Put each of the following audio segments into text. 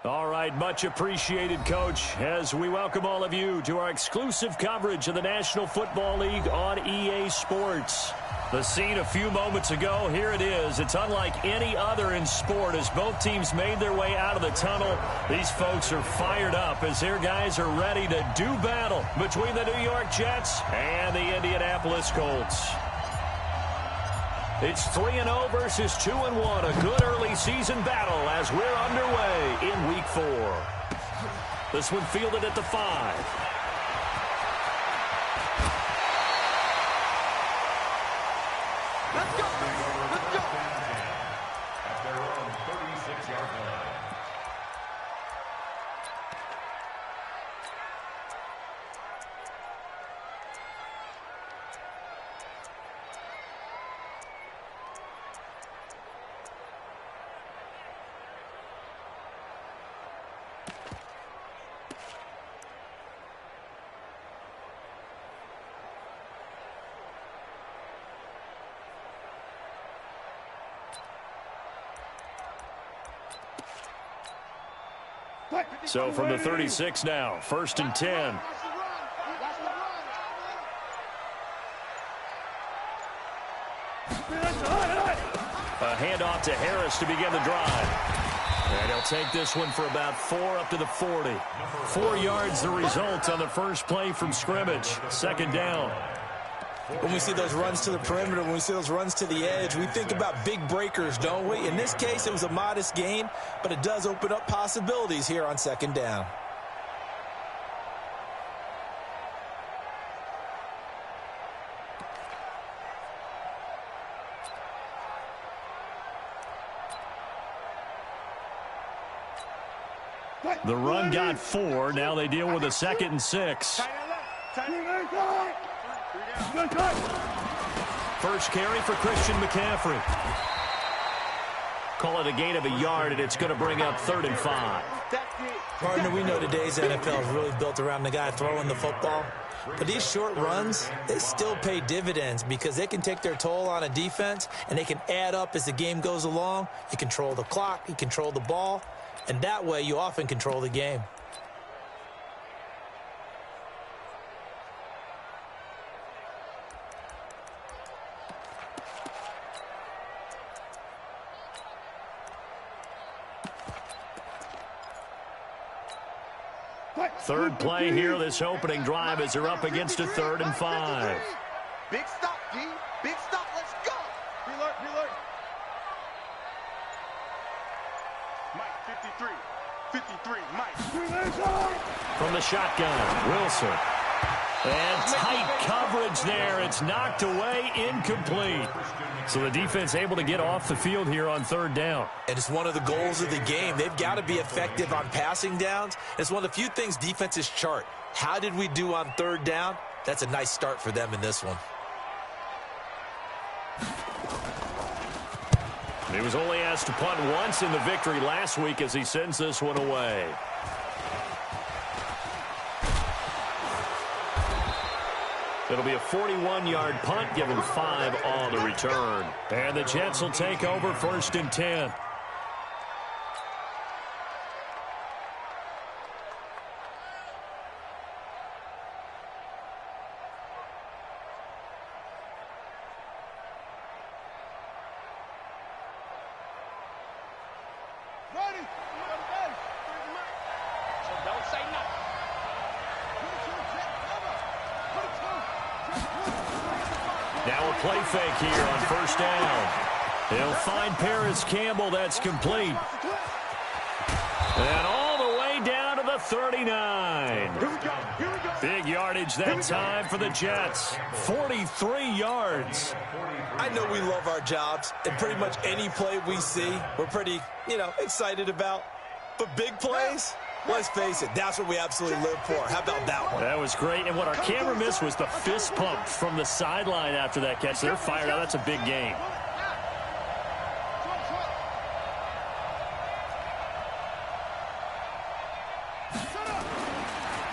All right, much appreciated, Coach, as we welcome all of you to our exclusive coverage of the National Football League on EA Sports. The scene a few moments ago, here it is. It's unlike any other in sport as both teams made their way out of the tunnel. These folks are fired up as their guys are ready to do battle between the New York Jets and the Indianapolis Colts. It's 3-0 versus 2-1. A good early season battle as we're underway in Week 4. This one fielded at the 5. So from the 36 now, 1st and 10. A handoff to Harris to begin the drive. And he'll take this one for about 4 up to the 40. 4 yards the result on the first play from scrimmage. 2nd down. When we see those runs to the perimeter, when we see those runs to the edge, we think about big breakers, don't we? In this case, it was a modest gain, but it does open up possibilities here on 2nd down. The run got 4. Now they deal with a 2nd and 6. First carry for Christian McCaffrey. Call it a gain of a yard, and it's going to bring up 3rd and 5. Partner, we know today's NFL is really built around the guy throwing the football. But these short runs, they still pay dividends because they can take their toll on a defense, and they can add up as the game goes along. You control the clock, you control the ball, and that way you often control the game. Third play here, this opening drive as they're up against a 3rd and 5. Big stop, D. Big stop. Let's go. Reload, reload. Mike, 53. 53, Mike. From the shotgun, Wilson. And tight coverage there. It's knocked away, incomplete. So the defense able to get off the field here on 3rd down. And it's one of the goals of the game. They've got to be effective on passing downs. It's one of the few things defenses chart. How did we do on 3rd down? That's a nice start for them in this one. He was only asked to punt once in the victory last week as he sends this one away. It'll be a 41-yard punt, give him 5 on the return. And the Jets will take over 1st and 10. Now a play fake here on 1st down. He'll find Paris Campbell. That's complete. And all the way down to the 39. Big yardage that time for the Jets. 43 yards. I know we love our jobs, and pretty much any play we see, we're pretty, excited about. But big plays, let's face it, that's what we absolutely live for. How about that one? That was great. And what our camera missed was the fist pump from the sideline after that catch. They're fired out. That's a big game.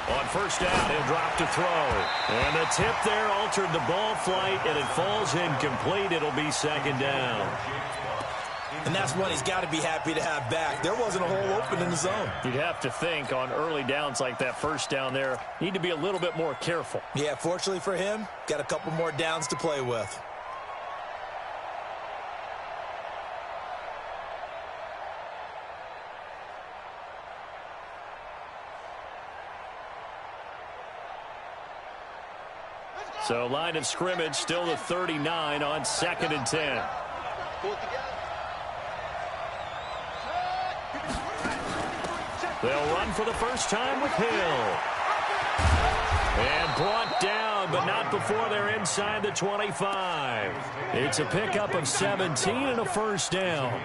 On 1st down, he'll drop to throw. And the tip there altered the ball flight, and it falls incomplete. It'll be 2nd down. And that's one he's got to be happy to have back. There wasn't a hole open in the zone. You'd have to think on early downs like that first down there, need to be a little bit more careful. Yeah, fortunately for him, got a couple more downs to play with. So line of scrimmage still the 39 on 2nd and 10. They'll run for the first time with Hill. And brought down, but not before they're inside the 25. It's a pickup of 17 and a first down.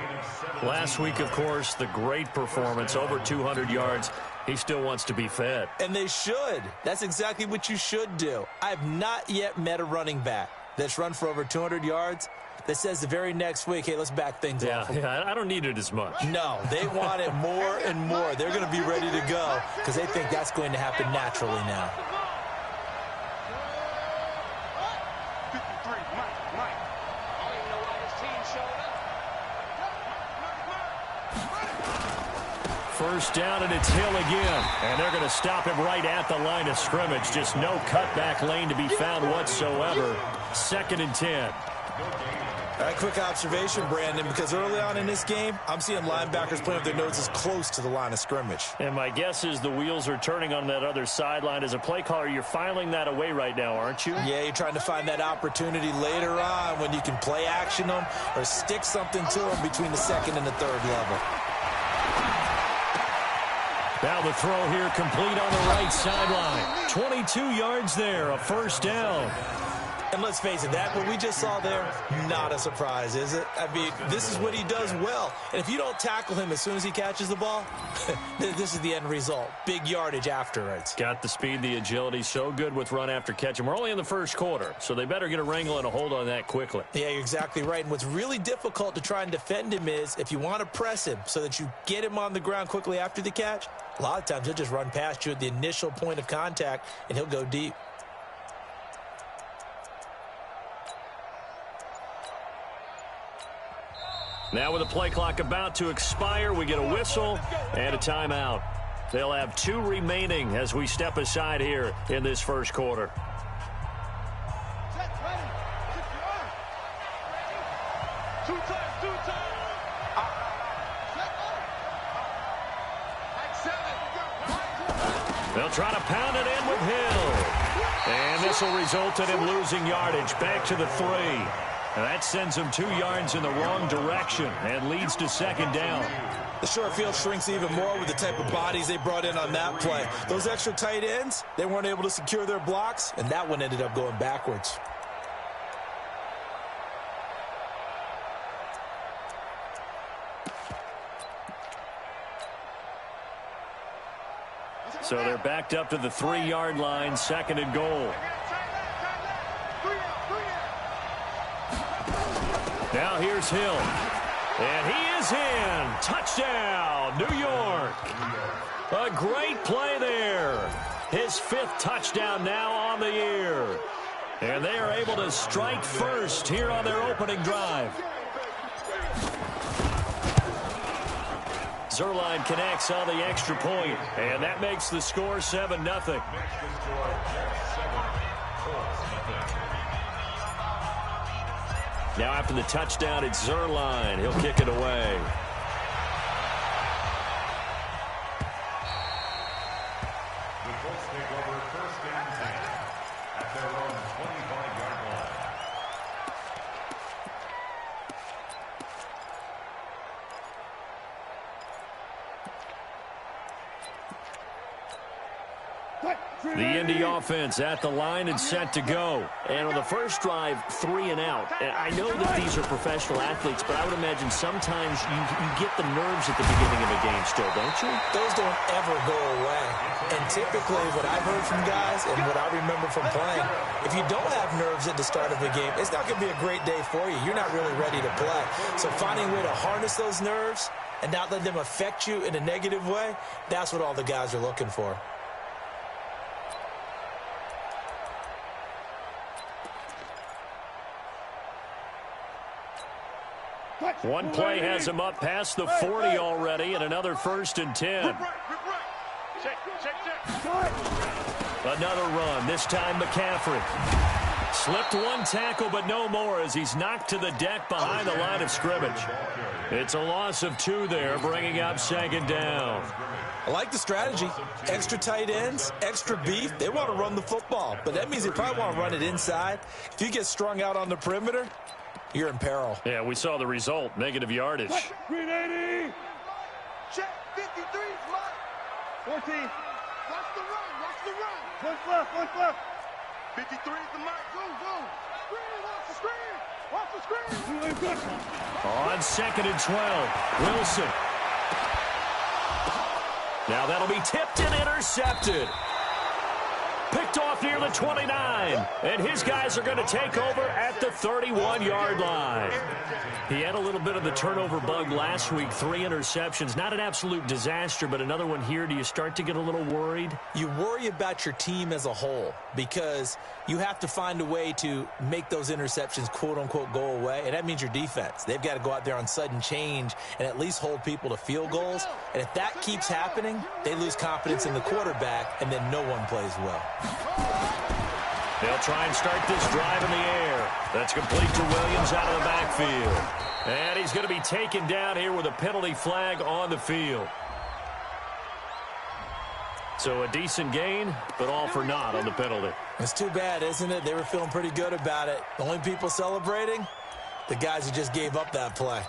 Last week, of course, the great performance, over 200 yards. He still wants to be fed. And they should. That's exactly what you should do. I have not yet met a running back that's run for over 200 yards that says the very next week, hey, let's back things off. Yeah, I don't need it as much. No, they want it more and more. They're going to be ready to go because they think that's going to happen naturally now. First down, and it's Hill again. And they're going to stop him right at the line of scrimmage. Just no cutback lane to be found whatsoever. 2nd and 10. All right, quick observation, Brandon, because early on in this game, I'm seeing linebackers playing with their noses close to the line of scrimmage. And my guess is the wheels are turning on that other sideline. As a play caller, you're filing that away right now, aren't you? Yeah, you're trying to find that opportunity later on when you can play action them or stick something to them between the 2nd and the 3rd level. Now the throw here complete on the right sideline. 22 yards there, a first down. And let's face it, that what we just saw there, not a surprise, is it? I mean, this is what he does well. And if you don't tackle him as soon as he catches the ball, this is the end result. Big yardage afterwards. Got the speed, the agility, so good with run after catch. And we're only in the first quarter, so they better get a wrangle and a hold on that quickly. Yeah, you're exactly right. And what's really difficult to try and defend him is if you want to press him so that you get him on the ground quickly after the catch, a lot of times he'll just run past you at the initial point of contact, and he'll go deep. Now with the play clock about to expire, we get a whistle and a timeout. They'll have 2 remaining as we step aside here in this first quarter. They'll try to pound it in with Hill. And this will result in him losing yardage back to the 3. And that sends him 2 yards in the wrong direction and leads to 2nd down. The short field shrinks even more with the type of bodies they brought in on that play. Those extra tight ends, they weren't able to secure their blocks, and that one ended up going backwards. So they're backed up to the 3-yard line, 2nd and goal. Now here's Hill. And he is in. Touchdown, New York. A great play there. His 5th touchdown now on the year. And they are able to strike first here on their opening drive. Zerline connects on the extra point, and that makes the score 7-0. Now after the touchdown, it's Zerline. He'll kick it away. The Colts take over 1st and 10 at their own 25-yard line. The Indy offense at the line and set to go. And on the first drive, 3 and out. And I know that these are professional athletes, but I would imagine sometimes you get the nerves at the beginning of a game still, don't you? Those don't ever go away. And typically what I've heard from guys and what I remember from playing, if you don't have nerves at the start of a game, it's not going to be a great day for you. You're not really ready to play. So finding a way to harness those nerves and not let them affect you in a negative way, that's what all the guys are looking for. One play has him up past the 40 already, and another 1st and 10. Another run, this time McCaffrey. Slipped one tackle, but no more as he's knocked to the deck behind the line of scrimmage. It's a loss of 2 there, bringing up 2nd down. I like the strategy. Extra tight ends, extra beef. They want to run the football, but that means they probably want to run it inside. If you get strung out on the perimeter, you're in peril. Yeah, we saw the result, negative yardage. Green 80. Check 53 is mine. 14. Watch the run. Watch the run. What's left? 53 is the mark. Go. Screen. Watch the screen. Watch the screen. On 2nd and 12, Wilson. Now that'll be tipped and intercepted. Picked off near the 29. And his guys are going to take over at the 31-yard line. He had a little bit of the turnover bug last week, 3 interceptions. Not an absolute disaster, but another one here. Do you start to get a little worried? You worry about your team as a whole because you have to find a way to make those interceptions, quote-unquote, go away, and that means your defense. They've got to go out there on sudden change and at least hold people to field goals. And if that keeps happening, they lose confidence in the quarterback, and then no one plays well. They'll try and start this drive in the air. That's complete to Williams out of the backfield. And he's going to be taken down here with a penalty flag on the field. So a decent gain, but all for naught on the penalty. It's too bad, isn't it? They were feeling pretty good about it. The only people celebrating, the guys who just gave up that play.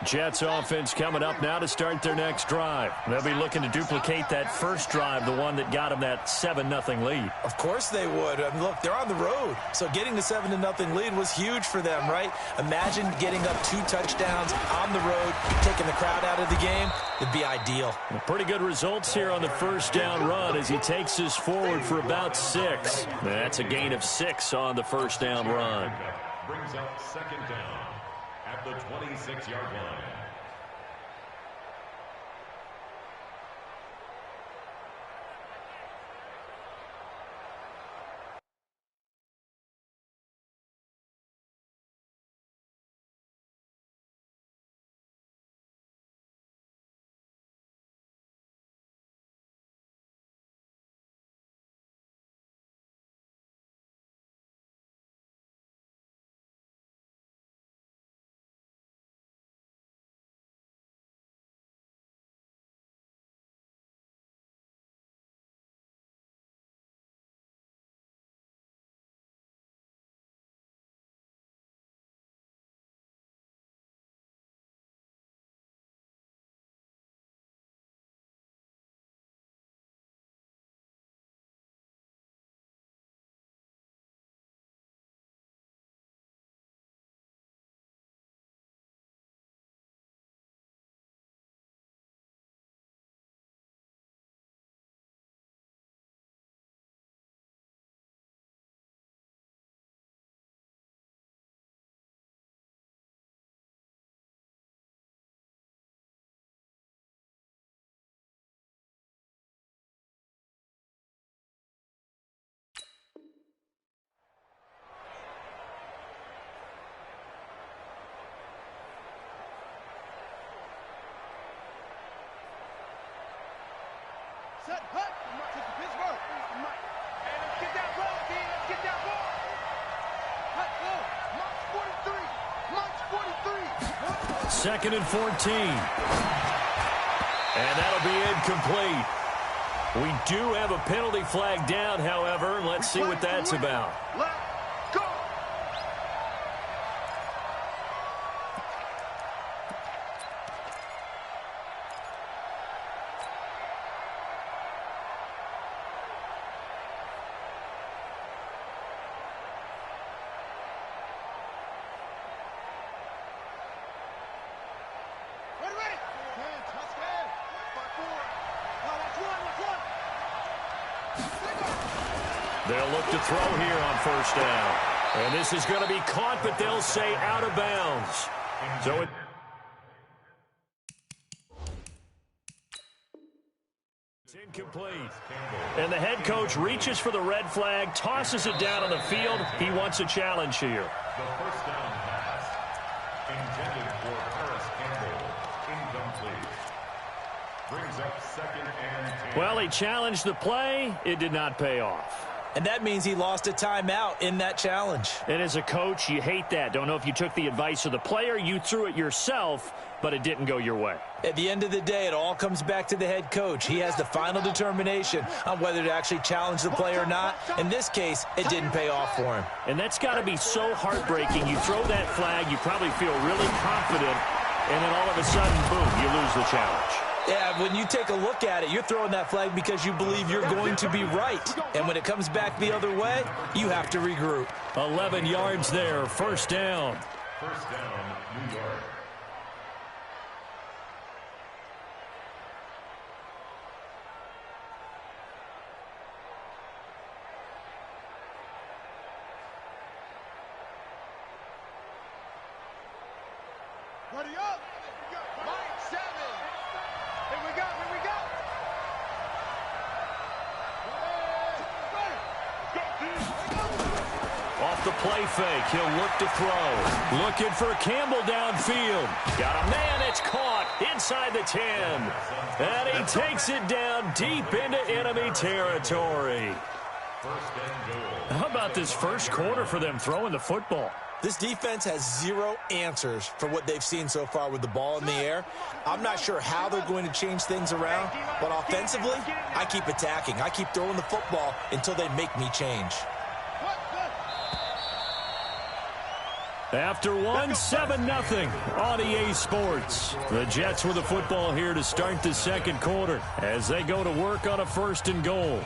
Jets offense coming up now to start their next drive. They'll be looking to duplicate that first drive, the one that got them that 7-0 lead. Of course they would. I mean, look, they're on the road. So getting the 7-0 lead was huge for them, right? Imagine getting up 2 touchdowns on the road, taking the crowd out of the game. It'd be ideal. Well, pretty good results here on the first down run as he takes us forward for about 6. That's a gain of 6 on the first down run. Brings up 2nd down at the 26-yard line. Set, hut. Take the Pittsburgh. Hey, let's get that ball, D. Let's get that ball. Hut, go. March 43. March 43. 2nd and 14. And that'll be incomplete. We do have a penalty flag down, however. Let's see what that's about. Let's go. Ready. Touchdown. They'll look to throw here on first down. And this is going to be caught, but they'll say out of bounds. So It's incomplete. And the head coach reaches for the red flag, tosses it down on the field. He wants a challenge here. The first down pass intended for Paris Campbell. Incomplete. Brings up 2nd and 10. Well, he challenged the play. It did not pay off. And that means he lost a timeout in that challenge. And as a coach, you hate that. Don't know if you took the advice of the player, you threw it yourself, but it didn't go your way. At the end of the day, it all comes back to the head coach. He has the final determination on whether to actually challenge the play or not. In this case, it didn't pay off for him. And that's got to be so heartbreaking. You throw that flag, you probably feel really confident, and then all of a sudden, boom, you lose the challenge. Yeah, when you take a look at it, you're throwing that flag because you believe you're going to be right. And when it comes back the other way, you have to regroup. 11 yards there, first down. First down, New York. Ready up. Line 7. Here we go. Here we go. Off the play fake, he'll look to throw. Looking for Campbell downfield. Got a man, it's caught inside the 10. And he takes it down deep into enemy territory. How about this first quarter for them throwing the football? This defense has zero answers for what they've seen so far with the ball in the air. I'm not sure how they're going to change things around, but offensively, I keep attacking. I keep throwing the football until they make me change. After one, 7-0 on EA Sports. The Jets with the football here to start the second quarter as they go to work on a 1st and goal.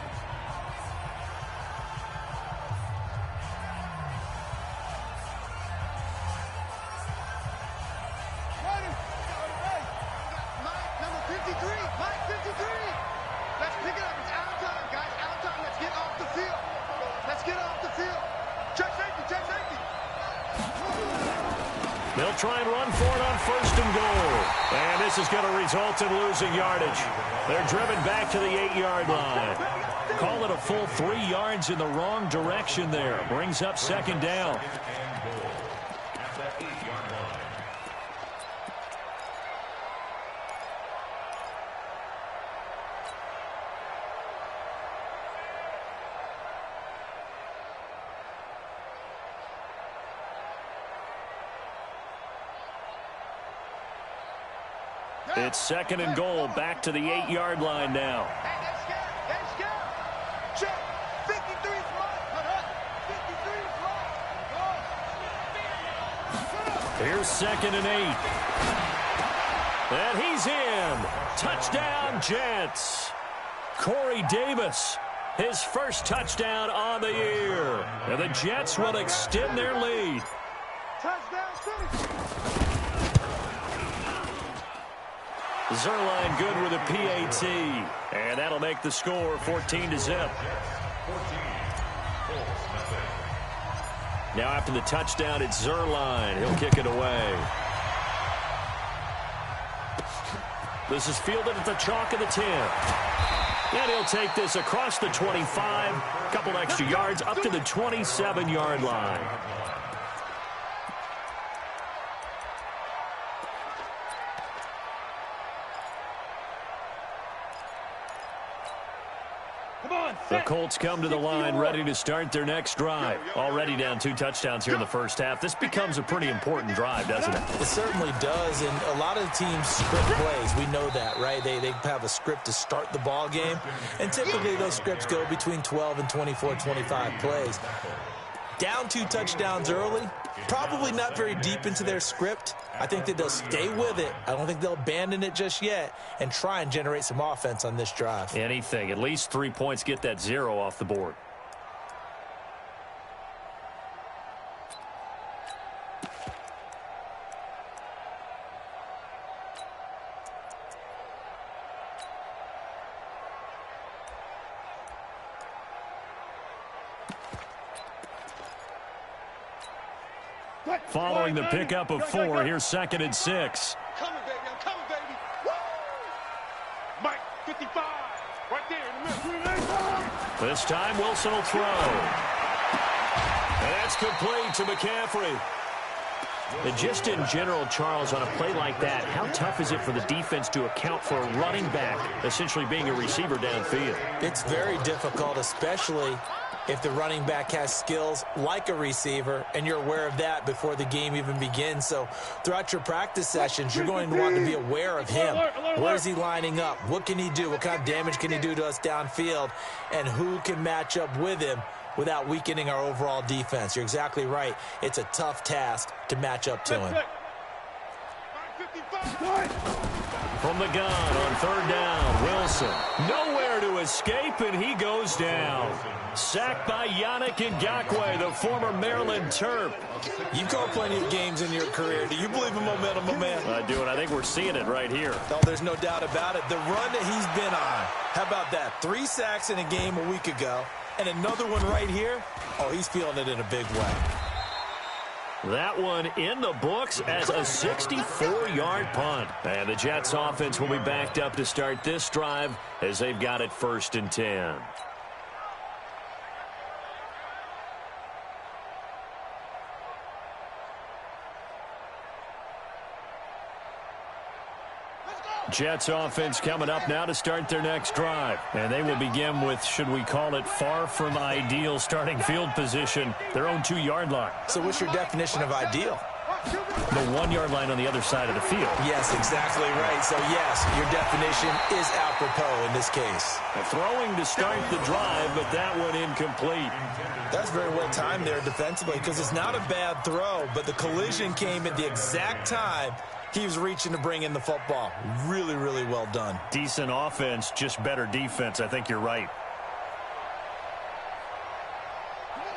They'll try and run for it on 1st and goal. And this is going to result in losing yardage. They're driven back to the 8-yard line. Call it a full 3 yards in the wrong direction there. Brings up 2nd down. It's 2nd and goal, back to the 8-yard line now. Here's 2nd and 8. And he's in. Touchdown, Jets. Corey Davis, his first touchdown on the year. And the Jets will extend their lead. Zerline good with a PAT. And that'll make the score 14-0. Now after the touchdown, it's Zerline. He'll kick it away. This is fielded at the chalk of the 10. And he'll take this across the 25. A couple extra yards up to the 27-yard line. The Colts come to the line ready to start their next drive. Already down 2 touchdowns here in the first half. This becomes a pretty important drive, doesn't it? It certainly does, and a lot of the teams script plays. We know that, right? They have a script to start the ball game, and typically those scripts go between 12 and 24, 25 plays. Down 2 touchdowns early, probably not very deep into their script. I think that they'll stay with it. I don't think they'll abandon it just yet and try and generate some offense on this drive. Anything. At least 3 points, get that 0 off the board. Following the pickup of 4, here's 2nd and 6. Coming, baby. I'm coming, baby. Woo! Mike, 55. Right there in the middle. This time, Wilson will throw. And that's complete to McCaffrey. And just in general, Charles, on a play like that, how tough is it for the defense to account for a running back essentially being a receiver downfield? It's very difficult, especially if the running back has skills like a receiver, and you're aware of that before the game even begins. So throughout your practice sessions, you're going to want to be aware of him. Where is he lining up? What can he do? What kind of damage can he do to us downfield? And who can match up with him without weakening our overall defense? You're exactly right. It's a tough task to match up to him. From the gun on third down, Wilson. Nowhere to escape, and he goes down. Sacked by Yannick Ngakoue, the former Maryland Terp. You've called plenty of games in your career. Do you believe in momentum, my man? I do, and I think we're seeing it right here. Oh, there's no doubt about it. The run that he's been on. How about that? 3 sacks in a game a week ago, and another one right here. Oh, he's feeling it in a big way. That one in the books as a 64-yard punt. And the Jets offense will be backed up to start this drive as they've got it 1st and 10. Jets offense coming up now to start their next drive. And they will begin with, should we call it, far from ideal starting field position, their own 2-yard line. So what's your definition of ideal? The 1-yard line on the other side of the field. Yes, exactly right. So, yes, your definition is apropos in this case. Throwing to start the drive, but that one incomplete. That's very well timed there defensively because it's not a bad throw, but the collision came at the exact time he was reaching to bring in the football. Really, really well done. Decent offense, just better defense. I think you're right.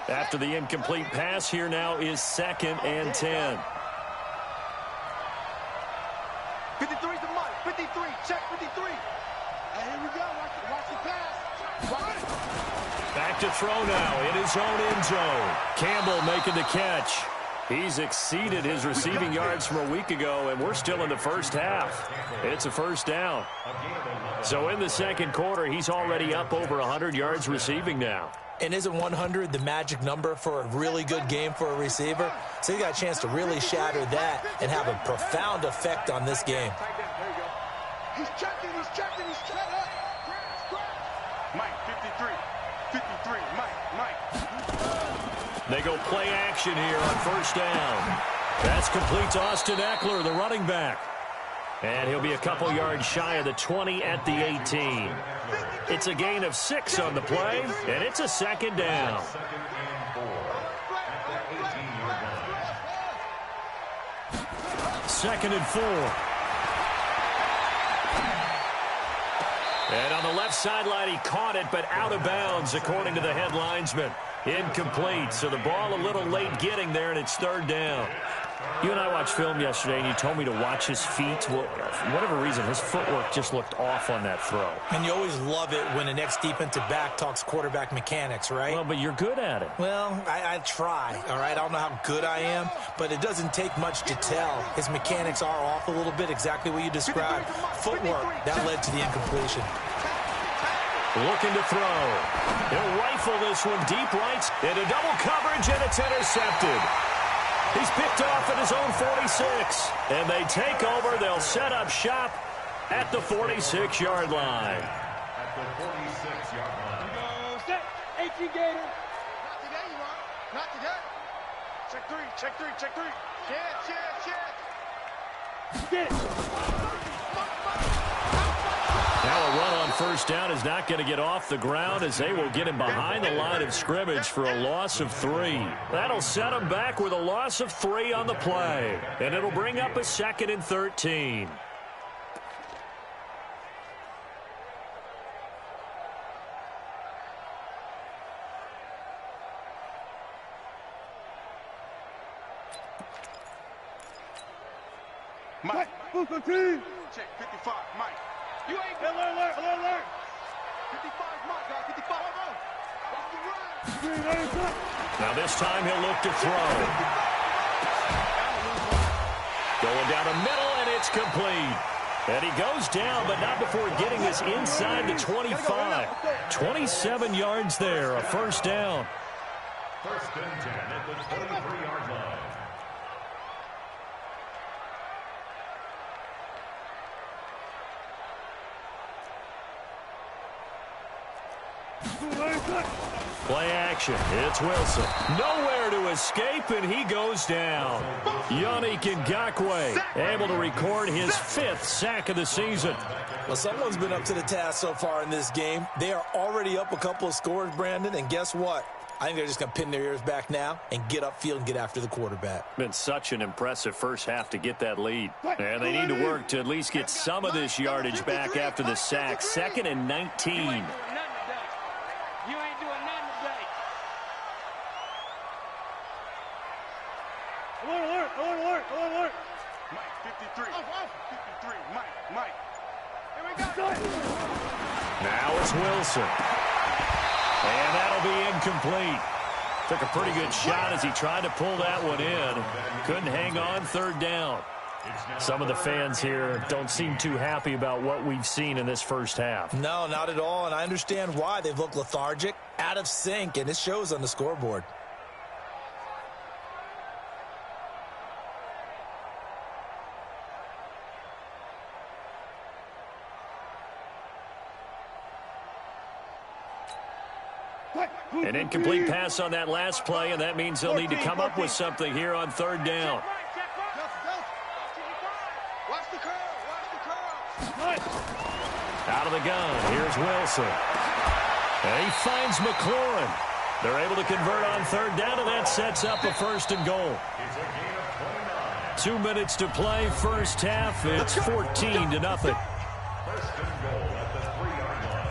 After the incomplete pass, here now is 2nd and 10. 53 is the mark. 53. Check 53. And here we go. Watch the pass. Watch it. Back to throw now in his own end zone. Campbell making the catch. He's exceeded his receiving yards from a week ago, and we're still in the first half. It's a 1st down. So in the 2nd quarter, he's already up over 100 yards receiving now. And isn't 100 the magic number for a really good game for a receiver? So he got a chance to really shatter that and have a profound effect on this game. He's checking. Mike, 53. 53. Mike. They go play action here on 1st down. That's complete to Austin Eckler, the running back. And he'll be a couple yards shy of the 20 at the 18. It's a gain of 6 on the play, and it's a 2nd down. Second and 4. And on the left sideline, he caught it, but out of bounds, according to the head linesman. Incomplete, so the ball a little late getting there, and it's 3rd down. You and I watched film yesterday, and you told me to watch his feet. Well, for whatever reason, his footwork just looked off on that throw. And you always love it when the next defensive back talks quarterback mechanics, right? Well, but you're good at it. Well, I try, all right? I don't know how good I am, but it doesn't take much to tell. His mechanics are off a little bit, exactly what you described. Footwork, that led to the incompletion. Looking to throw. He'll rifle this one deep right into double coverage, and it's intercepted. He's picked off at his own 46. And they take over. They'll set up shop at the 46-yard line. At the 46-yard line. Set. 18 Gator. Not today, you are. Not today. Check 3. Check. Get it. Now a run on 1st down is not going to get off the ground as they will get him behind the line of scrimmage for a loss of 3. That'll set him back with a loss of 3 on the play. And it'll bring up a 2nd and 13. Mike. Check 55. Mike. You ain't good. Alert. 55 Mike, guys. 55. Watch the run. Now this time he'll look to throw. Going down the middle, and it's complete. And he goes down, but not before getting this inside the 25. 27 yards there, a first down. First and 10 at the 23-yard line. Play action. It's Wilson. Nowhere to escape, and he goes down. Yannick Ngakoue able to record his 5th sack of the season. Well, someone's been up to the task so far in this game. They are already up a couple of scores, Brandon, and guess what? I think they're just going to pin their ears back now and get upfield and get after the quarterback. Been such an impressive first half to get that lead. And they need to work to at least get some of this yardage back after the sack. 2nd and 19. You ain't doing nothing today. Alert. Mike, 53. 53. Mike. Here we go. Now it's Wilson. And that'll be incomplete. Took a pretty good shot as he tried to pull that one in. Couldn't hang on, 3rd down. Some of the fans here don't seem too happy about what we've seen in this first half. No, not at all, and I understand why. They've looked lethargic, out of sync, and it shows on the scoreboard. An incomplete pass on that last play, and that means they'll need to come up with something here on 3rd down. Watch the curl. Out of the gun, here's Wilson. And he finds McLaurin. They're able to convert on 3rd down, and that sets up a 1st and goal. 2 minutes to play, first half. It's 14-0. First and goal at the 3-yard line.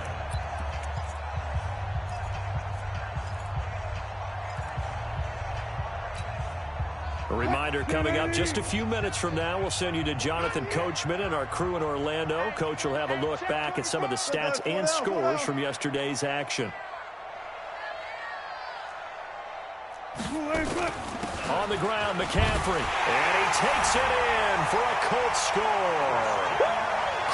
A reminder coming up just a few minutes from now, we'll send you to Jonathan Coachman and our crew in Orlando. Coach will have a look back at some of the stats and scores from yesterday's action. On the ground, McCaffrey. And he takes it in for a Colts score.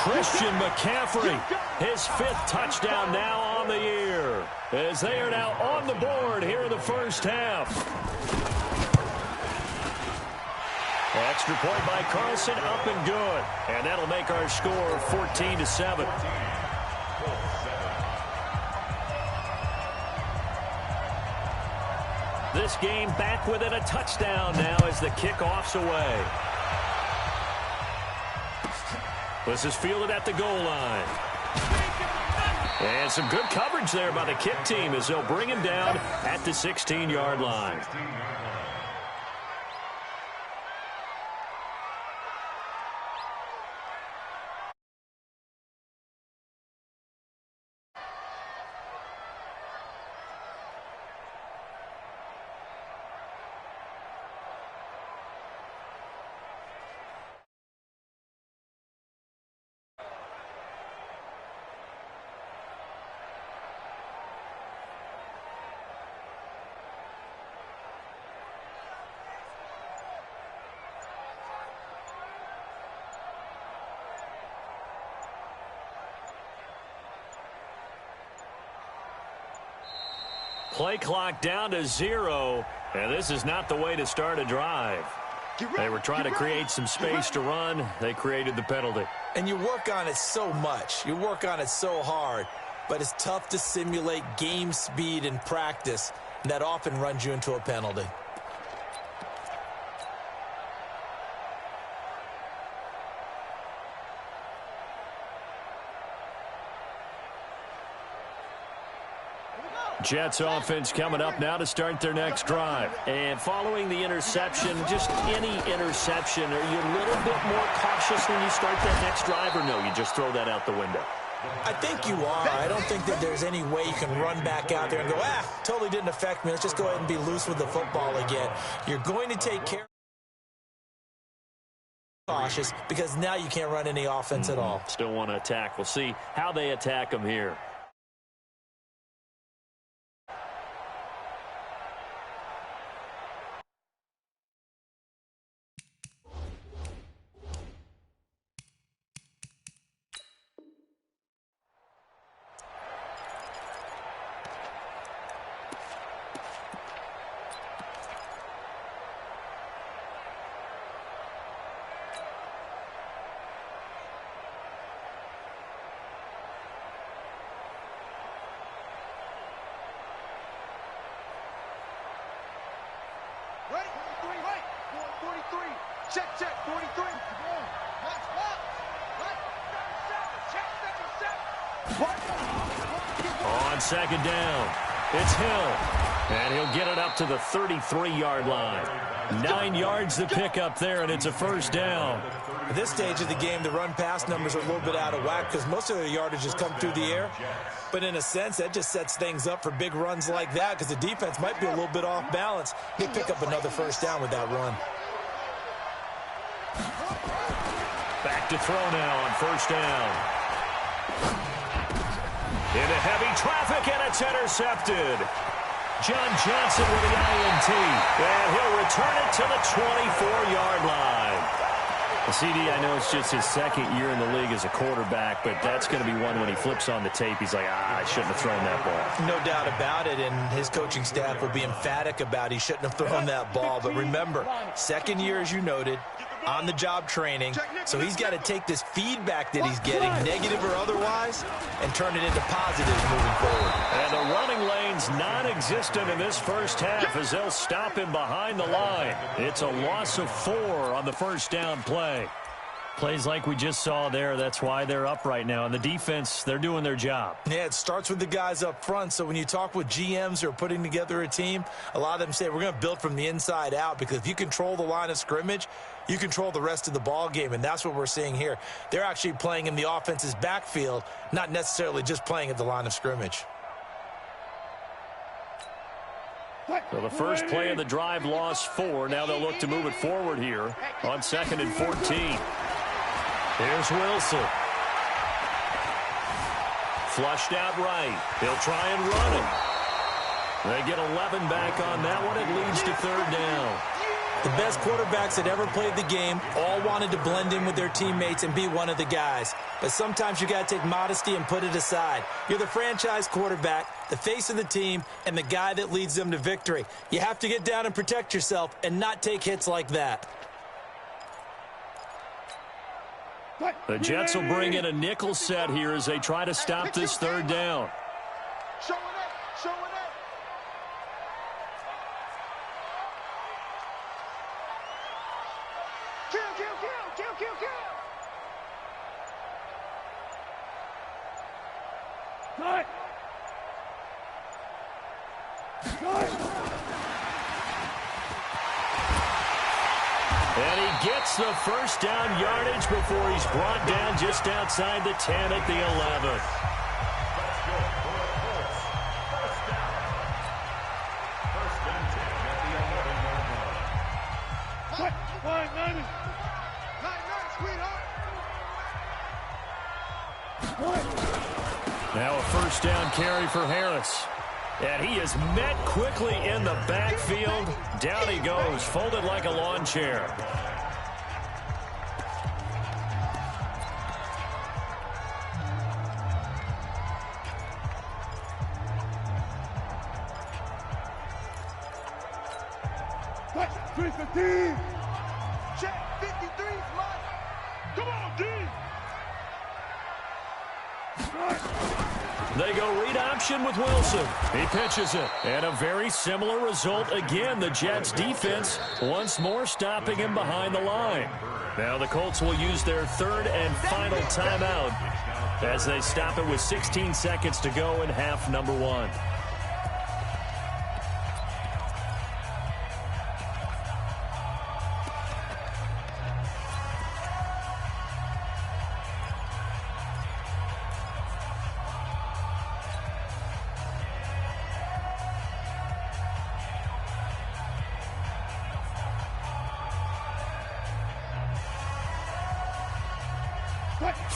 Christian McCaffrey, his 5th touchdown now on the year, as they are now on the board here in the first half. Extra point by Carlson, up and good. And that'll make our score 14-7. This game back within a touchdown now as the kickoff's away. This is fielded at the goal line. And some good coverage there by the kick team as they'll bring him down at the 16-yard line. Play clock down to 0, and this is not the way to start a drive. They were trying to create some space to run. They created the penalty. And you work on it so much. You work on it so hard. But it's tough to simulate game speed in practice, and that often runs you into a penalty. Jets offense coming up now to start their next drive. And following the interception, just any interception, are you a little bit more cautious when you start that next drive, or no, you just throw that out the window? I think you are. I don't think that there's any way you can run back out there and go, totally didn't affect me. Let's just go ahead and be loose with the football again. You're going to take care cautious because now you can't run any offense at all. Still want to attack. We'll see how they attack them here. 43. Check, 43. Let's go. On second down, it's Hill. And he'll get it up to the 33-yard line. 9 yards to pick up there, and it's a first down. At this stage of the game, the run-pass numbers are a little bit out of whack because most of their yardage has come through the air. But in a sense, that just sets things up for big runs like that because the defense might be a little bit off balance. He'll pick up another first down with that run. Back to throw now on first down. Into heavy traffic, and it's intercepted. John Johnson with the INT, and he'll return it to the 24-yard line. CD, I know it's just his second year in the league as a quarterback, but that's going to be one when he flips on the tape. He's like, I shouldn't have thrown that ball. No doubt about it, and his coaching staff will be emphatic about he shouldn't have thrown that ball. But remember, second year, as you noted, on-the-job training, so he's got to take this feedback that he's getting, negative or otherwise, and turn it into positives moving forward. And the running lane's non-existent in this first half as they'll stop him behind the line. It's a loss of 4 on the first down play. Plays like we just saw there, that's why they're up right now. And the defense, they're doing their job. Yeah, it starts with the guys up front. So when you talk with GMs who are putting together a team, a lot of them say we're going to build from the inside out because if you control the line of scrimmage, you control the rest of the ball game, and that's what we're seeing here. They're actually playing in the offense's backfield, not necessarily just playing at the line of scrimmage. So the first play of the drive lost 4. Now they'll look to move it forward here on 2nd and 14. Here's Wilson. Flushed out right. He'll try and run it. They get 11 back on that one. It leads to 3rd down. The best quarterbacks that ever played the game all wanted to blend in with their teammates and be one of the guys. But sometimes you got to take modesty and put it aside. You're the franchise quarterback, the face of the team, and the guy that leads them to victory. You have to get down and protect yourself and not take hits like that. The Jets will bring in a nickel set here as they try to stop this 3rd down. Show it up, show it up. Kill, kill, kill, kill, kill, kill. Cut. And he gets the first down yardage before he's brought down just outside the 10 at the 11. Now a first down carry for Harris. And he is met quickly in the backfield. Down he goes, folded like a lawn chair. Check 53's mine. Come on, D. They go read option with Wilson. He pitches it. And a very similar result again. The Jets defense once more stopping him behind the line. Now the Colts will use their 3rd and final timeout as they stop it with 16 seconds to go in half number 1.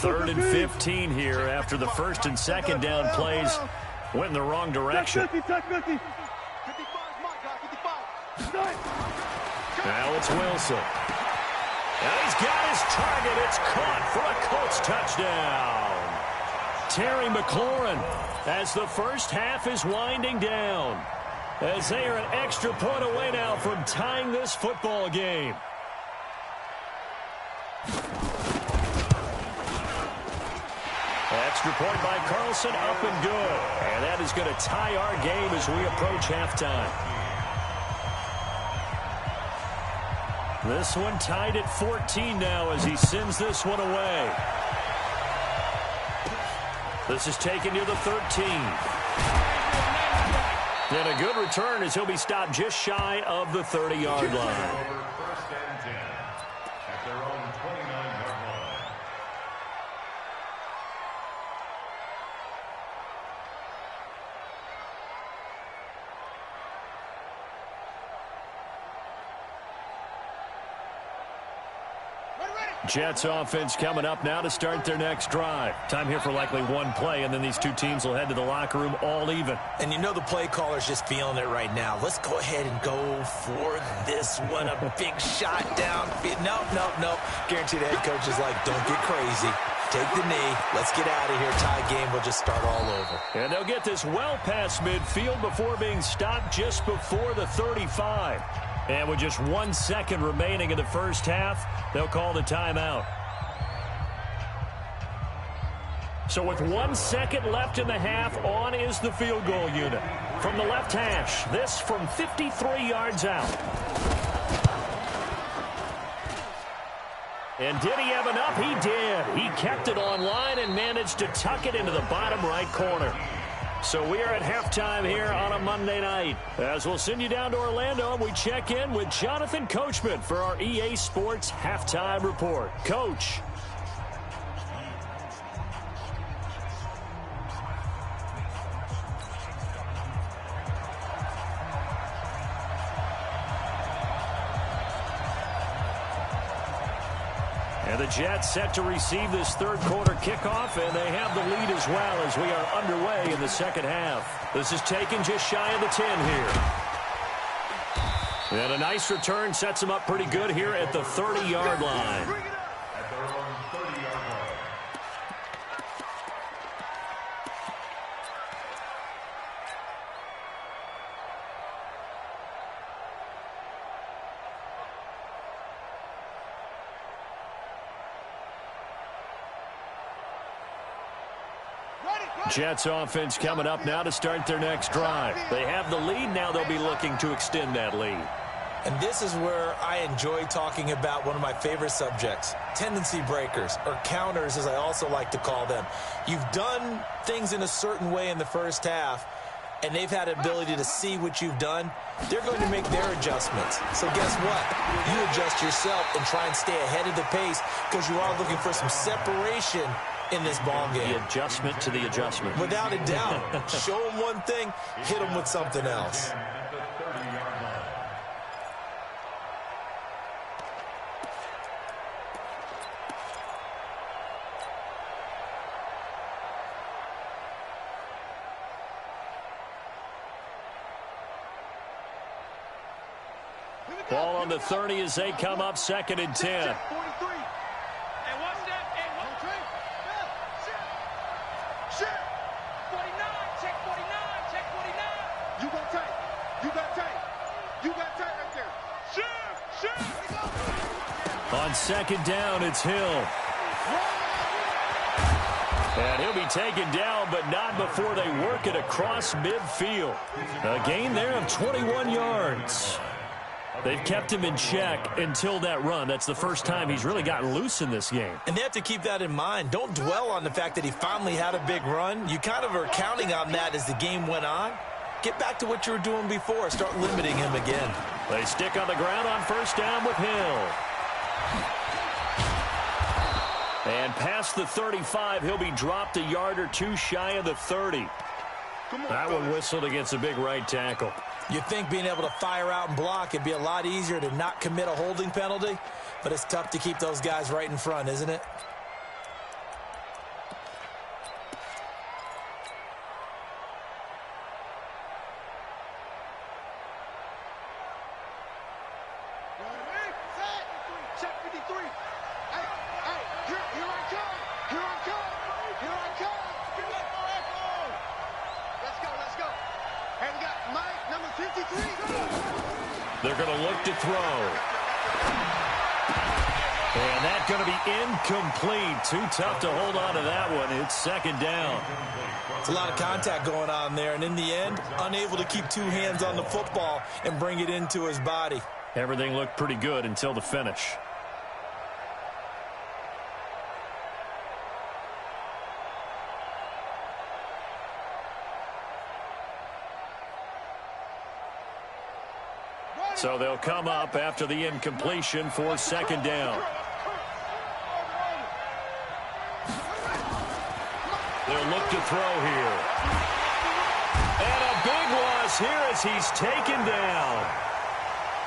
Third and 15 here after the 1st and 2nd down plays went in the wrong direction. Now it's Wilson. Now he's got his target. It's caught for a Colts touchdown. Terry McLaurin as the first half is winding down. As they are an extra point away now from tying this football game. Extra point by Carlson, up and good. And that is going to tie our game as we approach halftime. This one tied at 14 now as he sends this one away. This is taken near the 13. And a good return as he'll be stopped just shy of the 30-yard line. First and 10 at their own 29-yard line. Jets offense coming up now to start their next drive. Time here for likely one play, and then these two teams will head to the locker room all even. And you know the play caller's just feeling it right now. Let's go ahead and go for this one. A big shot downfield. Nope. Guaranteed the head coach is like, don't get crazy. Take the knee. Let's get out of here. Tie game will just start all over. And they'll get this well past midfield before being stopped just before the 35. And with just 1 second remaining in the first half, they'll call the timeout. So with 1 second left in the half, on is the field goal unit. From the left hash, this from 53 yards out. And did he have enough? He did. He kept it on line and managed to tuck it into the bottom right corner. So we are at halftime here on a Monday night. As we'll send you down to Orlando, we check in with Jonathan Coachman for our EA Sports Halftime Report. Coach. And the Jets set to receive this third quarter kickoff, and they have the lead as well as we are underway in the second half. This is taken just shy of the 10 here. And a nice return sets them up pretty good here at the 30-yard line. At their own 30-yard line. Jets offense coming up now to start their next drive. They have the lead. Now they'll be looking to extend that lead. And this is where I enjoy talking about one of my favorite subjects, tendency breakers, or counters as I also like to call them. You've done things in a certain way in the first half, and they've had the ability to see what you've done. They're going to make their adjustments. So guess what? You adjust yourself and try and stay ahead of the pace because you are looking for some separation in this ball game. The adjustment to the adjustment. Without a doubt. Show them one thing, hit them with something else. At the 30-yard line. Ball on the 30 as they come up second and 10. On second down, it's Hill. And he'll be taken down, but not before they work it across midfield. A gain there of 21 yards. They've kept him in check until that run. That's the first time he's really gotten loose in this game. And they have to keep that in mind. Don't dwell on the fact that he finally had a big run. You kind of are counting on that as the game went on. Get back to what you were doing before. Start limiting him again. They stick on the ground on first down with Hill. And past the 35, he'll be dropped a yard or two shy of the 30. That one whistled against a big right tackle. You'd think being able to fire out and block it'd be a lot easier to not commit a holding penalty, but it's tough to keep those guys right in front, isn't it? They're going to look to throw. And that's going to be incomplete. Too tough to hold on to that one. It's second down. It's a lot of contact going on there, and in the end, unable to keep two hands on the football and bring it into his body. Everything looked pretty good until the finish. So they'll come up after the incompletion for second down. They'll look to throw here. And a big loss here as he's taken down.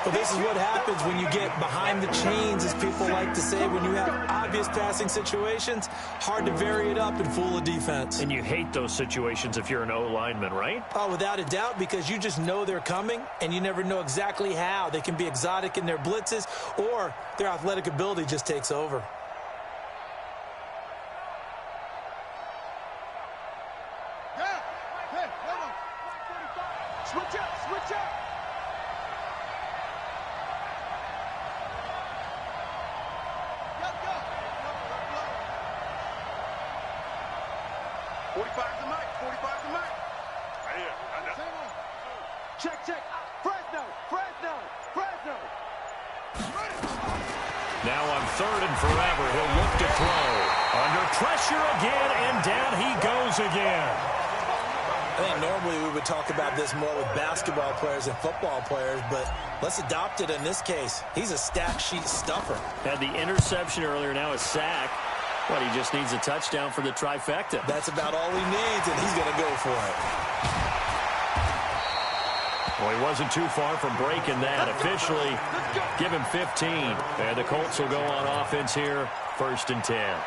Well, this is what happens when you get behind the chains, as people like to say. When you have obvious passing situations, hard to vary it up and fool a defense. And you hate those situations if you're an O-lineman, right? Oh, without a doubt, because you just know they're coming, and you never know exactly how. They can be exotic in their blitzes, or their athletic ability just takes over. Switch up, switch up. Go, go. 45's the mic, 45's the mic. Right here, right there. Check, check. Fresno, Fresno, Fresno. Now on third and forever, he'll look to throw. Under pressure again, and down he goes again. I think normally we would talk about this more with basketball players and football players, but let's adopt it in this case. He's a stat sheet stuffer. Had the interception earlier, now a sack. But he just needs a touchdown for the trifecta. That's about all he needs, and he's going to go for it. Well, he wasn't too far from breaking that. Officially, give him 15. And the Colts will go on offense here, 1st and 10.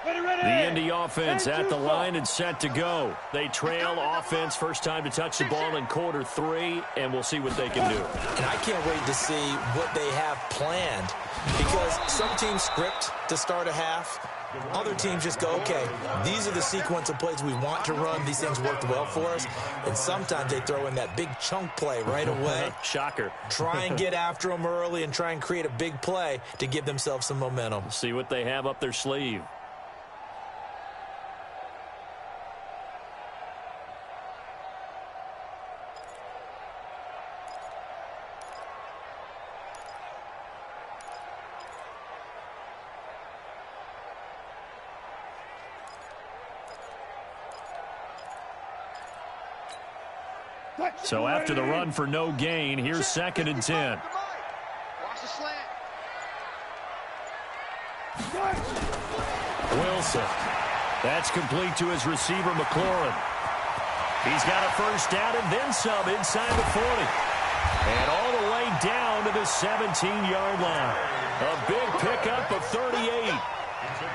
The Indy offense at the line and set to go. They trail offense, first time to touch the ball in quarter 3, and we'll see what they can do. And I can't wait to see what they have planned, because some teams script to start a half. Other teams just go, okay, these are the sequence of plays we want to run. These things worked well for us. And sometimes they throw in that big chunk play right away. Shocker. Try and get after them early and try and create a big play to give themselves some momentum. See what they have up their sleeve. So after the run for no gain, here's 2nd and 10. Watch the slant. Wilson. That's complete to his receiver, McLaurin. He's got a first down and then some inside the 40. And all the way down to the 17-yard line. A big pickup of 38.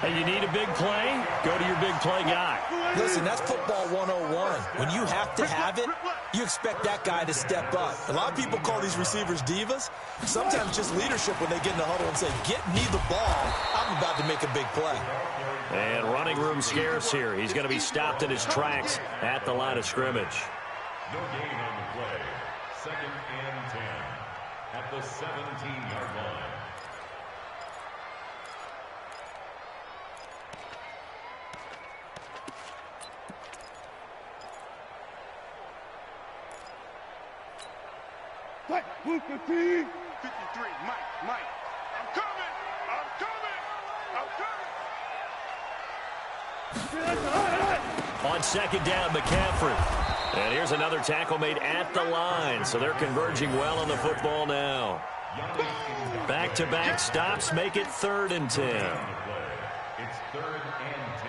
And you need a big play? Go to your big play guy. Listen, that's football 101. When you have to have it, you expect that guy to step up. A lot of people call these receivers divas. Sometimes just leadership when they get in the huddle and say, get me the ball. I'm about to make a big play. And running room scarce here. He's going to be stopped in his tracks at the line of scrimmage. No gain on the play. 2nd and 10 at the 17-yard line. Booker T. 53, Mike. I'm coming. On 2nd down, McCaffrey. And here's another tackle made at the line. So they're converging well on the football now. Back-to-back stops make it 3rd and 10. It's 3rd and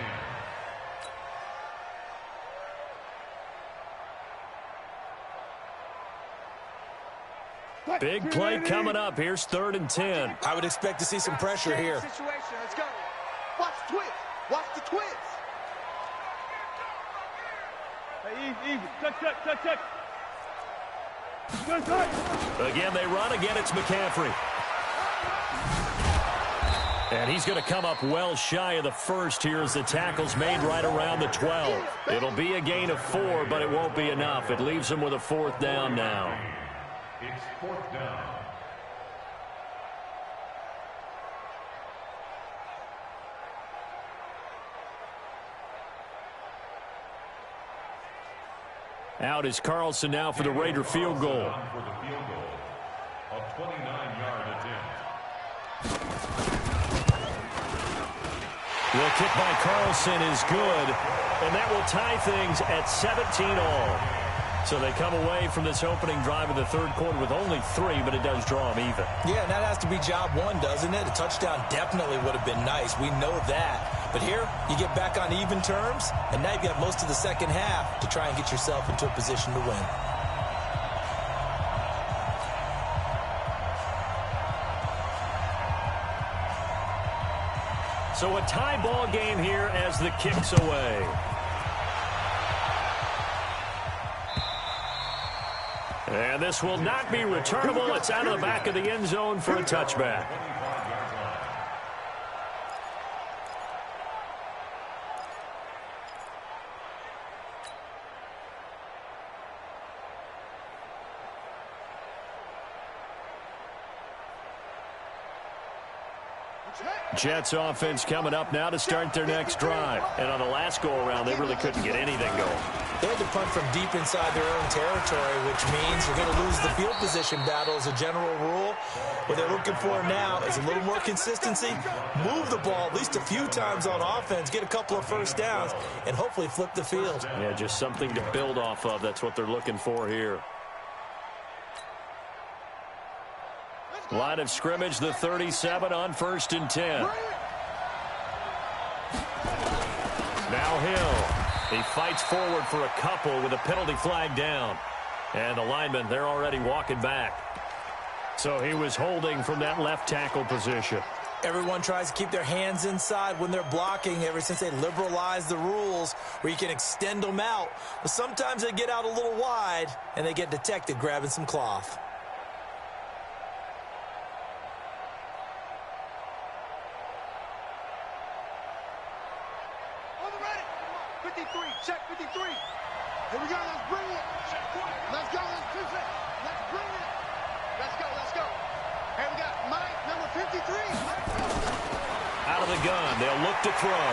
10. Big play coming up. Here's 3rd and 10. I would expect to see some pressure here. Situation. Let's go. Watch the twist. Watch the twist. Hey, easy. Check. Again, they run. Again, it's McCaffrey. And he's going to come up well shy of the first here as the tackle's made right around the 12. It'll be a gain of 4, but it won't be enough. It leaves him with a 4th down now. It's 4th down. Out is Carlson now for the Raider field goal. For the field goal, a 29-yard attempt. The kick by Carlson is good, and that will tie things at 17-all. So they come away from this opening drive of the third quarter with only 3, but it does draw them even. Yeah, and that has to be job one, doesn't it? A touchdown definitely would have been nice. We know that. But here, you get back on even terms, and now you've got most of the second half to try and get yourself into a position to win. So a tie ball game here as the kick's away. And this will not be returnable. It's out of the back of the end zone for a touchback. Jets offense coming up now to start their next drive. And on the last go-around, they really couldn't get anything going. They had to punt from deep inside their own territory, which means you're going to lose the field position battle as a general rule. What they're looking for now is a little more consistency, move the ball at least a few times on offense, get a couple of first downs, and hopefully flip the field. Yeah, just something to build off of. That's what they're looking for here. Line of scrimmage, the 37 on 1st and 10. Now Hill. He fights forward for a couple with a penalty flag down. And the linemen, they're already walking back. So he was holding from that left tackle position. Everyone tries to keep their hands inside when they're blocking ever since they liberalized the rules where you can extend them out. But sometimes they get out a little wide and they get detected grabbing some cloth. Check 53. Here we go. Let's bring it. Let's go. Let's push it. Let's bring it. Let's go. Let's go. Here we got Mike, number 53. Out of the gun. They'll look to throw.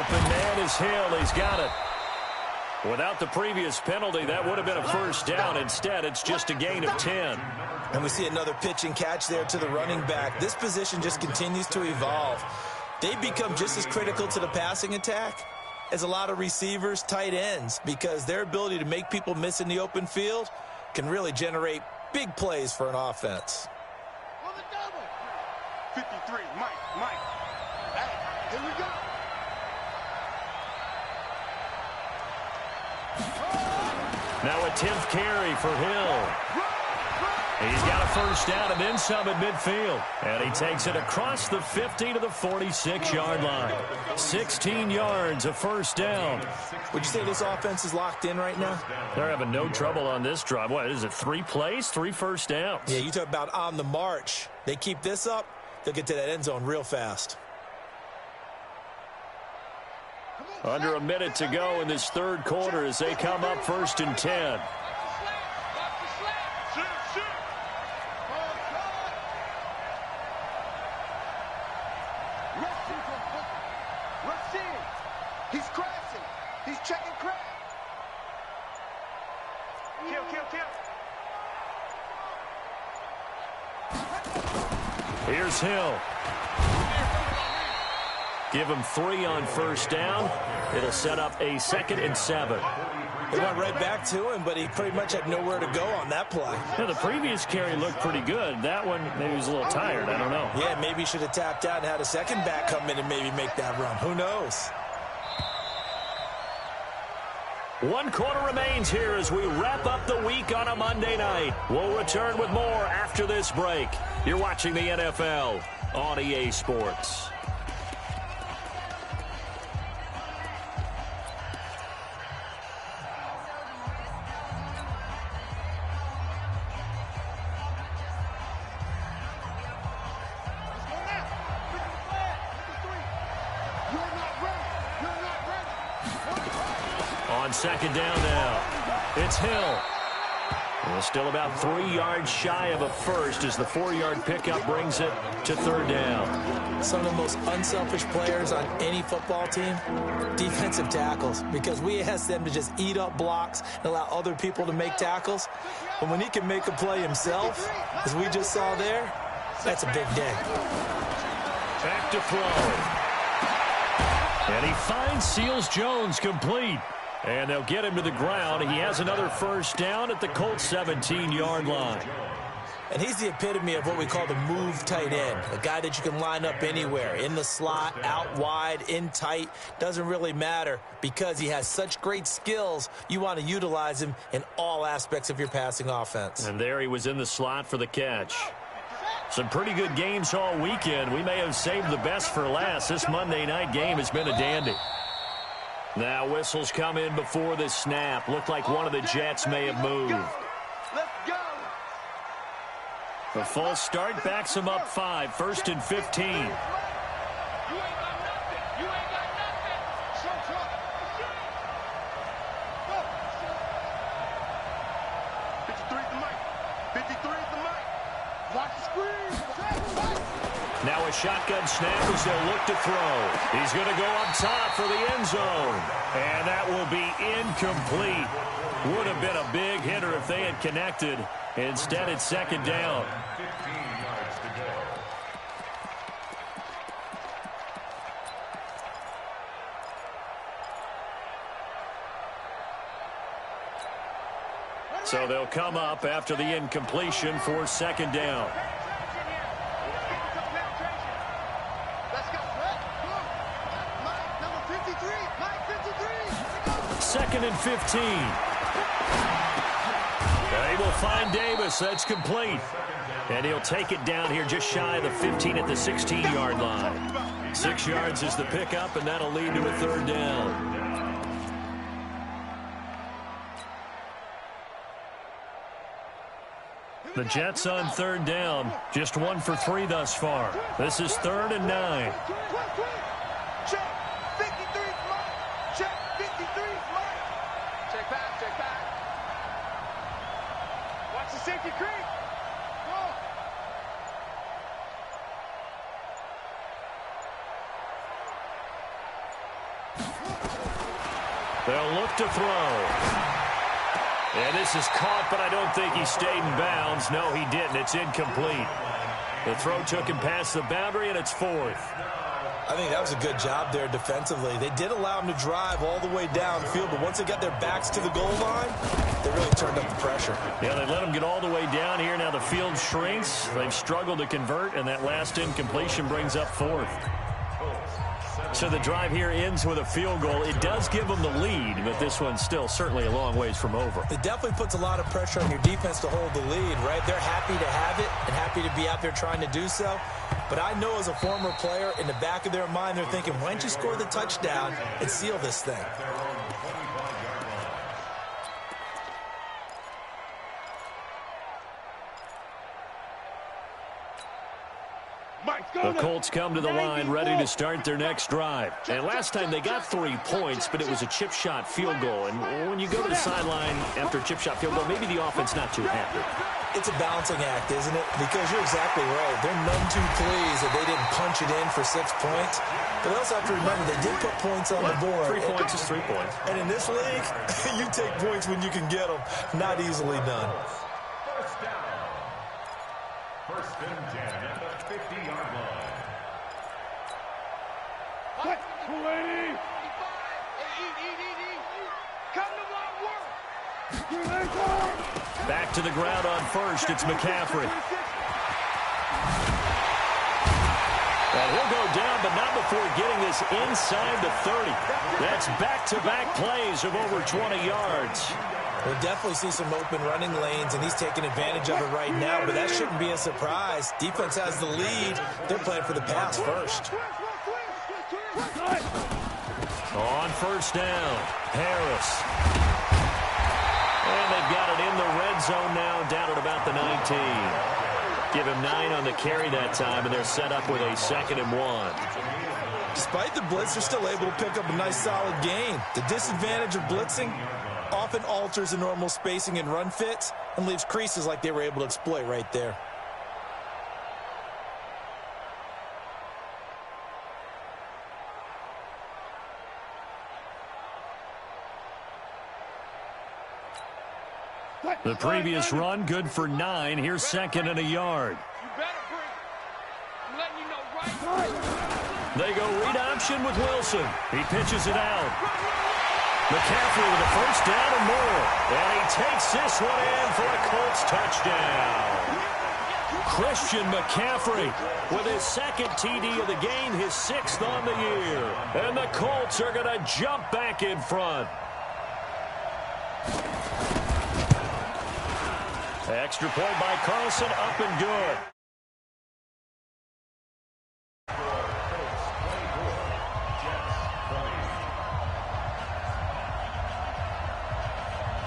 Open man is Hill. He's got it. Without the previous penalty, that would have been a first down. Instead, it's just a gain of 10. And we see another pitch and catch there to the running back. This position just continues to evolve. They become just as critical to the passing attack as a lot of receivers, tight ends, because their ability to make people miss in the open field can really generate big plays for an offense. On the double. 53, Mike. Hey, here we go. Now a 10th carry for Hill. He's got a first down and then some at midfield. And he takes it across the 50 to the 46-yard line. 16 yards, a first down. Would you say this offense is locked in right now? They're having no trouble on this drive. What is it, 3 plays, 3 first downs? Yeah, you talk about on the march. They keep this up, they'll get to that end zone real fast. Under a minute to go in this third quarter as they come up 1st and 10. He's crashing. He's checking crack. Kill. Here's Hill. Give him 3 on first down. It'll set up a 2nd and 7. They went right back to him, but he pretty much had nowhere to go on that play. Yeah, the previous carry looked pretty good. That one, maybe he was a little tired. I don't know. Yeah, maybe he should have tapped out and had a second back come in and maybe make that run. Who knows? 1 quarter remains here as we wrap up the week on a Monday night. We'll return with more after this break. You're watching the NFL on EA Sports. On 2nd down now, it's Hill. Well, still about 3 yards shy of a first as the 4-yard pickup brings it to third down. Some of the most unselfish players on any football team, defensive tackles, because we ask them to just eat up blocks and allow other people to make tackles. But when he can make a play himself, as we just saw there, that's a big day. Back to throw. And he finds Seals-Jones complete. And they'll get him to the ground. He has another first down at the Colts 17-yard line. And he's the epitome of what we call the move tight end, a guy that you can line up anywhere, in the slot, out wide, in tight, doesn't really matter because he has such great skills. You want to utilize him in all aspects of your passing offense. And there he was in the slot for the catch. Some pretty good games all weekend. We may have saved the best for last. This Monday night game has been a dandy. Now whistles come in before the snap. Looked like one of the Jets may have moved. Let's go. The false start backs him up 5, 1st and 15. You ain't got nothing. You ain't got nothing. Go. 53 is the mic. 53 is the mic. Watch the screen. Now a shotgun snap as they'll look to throw. He's going to go up top for the end zone. And that will be incomplete. Would have been a big hitter if they had connected. Instead, it's second down. 15 yards to go. So they'll come up after the incompletion for second down. Second and 15. They will find Davis. That's complete. And he'll take it down here just shy of the 15 at the 16-yard line. 6 yards is the pickup, and that'll lead to a third down. The Jets on third down. Just 1 for 3 thus far. This is 3rd and 9. Check. 53's mine. Check. 53's mine. Check back. Check back. Watch the safety creep. Go. They'll look to throw. And this is caught, but I don't think he stayed in bounds. No, he didn't. It's incomplete. The throw took him past the boundary, and it's 4th. I think that was a good job there defensively. They did allow him to drive all the way downfield, but once they got their backs to the goal line, they really turned up the pressure. Yeah, they let him get all the way down here. Now the field shrinks. They've struggled to convert, and that last incompletion brings up 4th. So the drive here ends with a field goal. It does give them the lead, but this one's still certainly a long ways from over. It definitely puts a lot of pressure on your defense to hold the lead, right? They're happy to have it and happy to be out there trying to do so. But I know as a former player, in the back of their mind, they're thinking, why don't you score the touchdown and seal this thing? The Colts come to the line ready to start their next drive. And last time they got 3 points, but it was a chip shot field goal. And when you go to the sideline after a chip shot field goal, maybe the offense not too happy. It's a balancing act, isn't it? Because you're exactly right. They're none too pleased that they didn't punch it in for 6 points. But they also have to remember they did put points on the board. 3 points is 3 points. And in this league, you take points when you can get them. Not easily done. First down. 1st and 10 at the 50-yard line. What? 280. Come to my work. Back to the ground on first. It's McCaffrey. And he'll go down, but not before getting this inside the 30. That's back-to-back plays of over 20 yards. We'll definitely see some open running lanes, and he's taking advantage of it right now, but that shouldn't be a surprise. Defense has the lead. They're playing for the pass first. On first down, Harris. And they've got it in the red zone now, down at about the 19. Give him 9 on the carry that time, and they're set up with a 2nd and 1. Despite the blitz, they're still able to pick up a nice solid gain. The disadvantage of blitzing, often alters the normal spacing and run fits and leaves creases like they were able to exploit right there. The previous run, good for 9. Here's second and a yard. They go read option with Wilson. He pitches it out. McCaffrey with a first down and more. And he takes this one in for a Colts touchdown. Christian McCaffrey with his second TD of the game, his 6th on the year. And the Colts are going to jump back in front. Extra point by Carlson, up and good.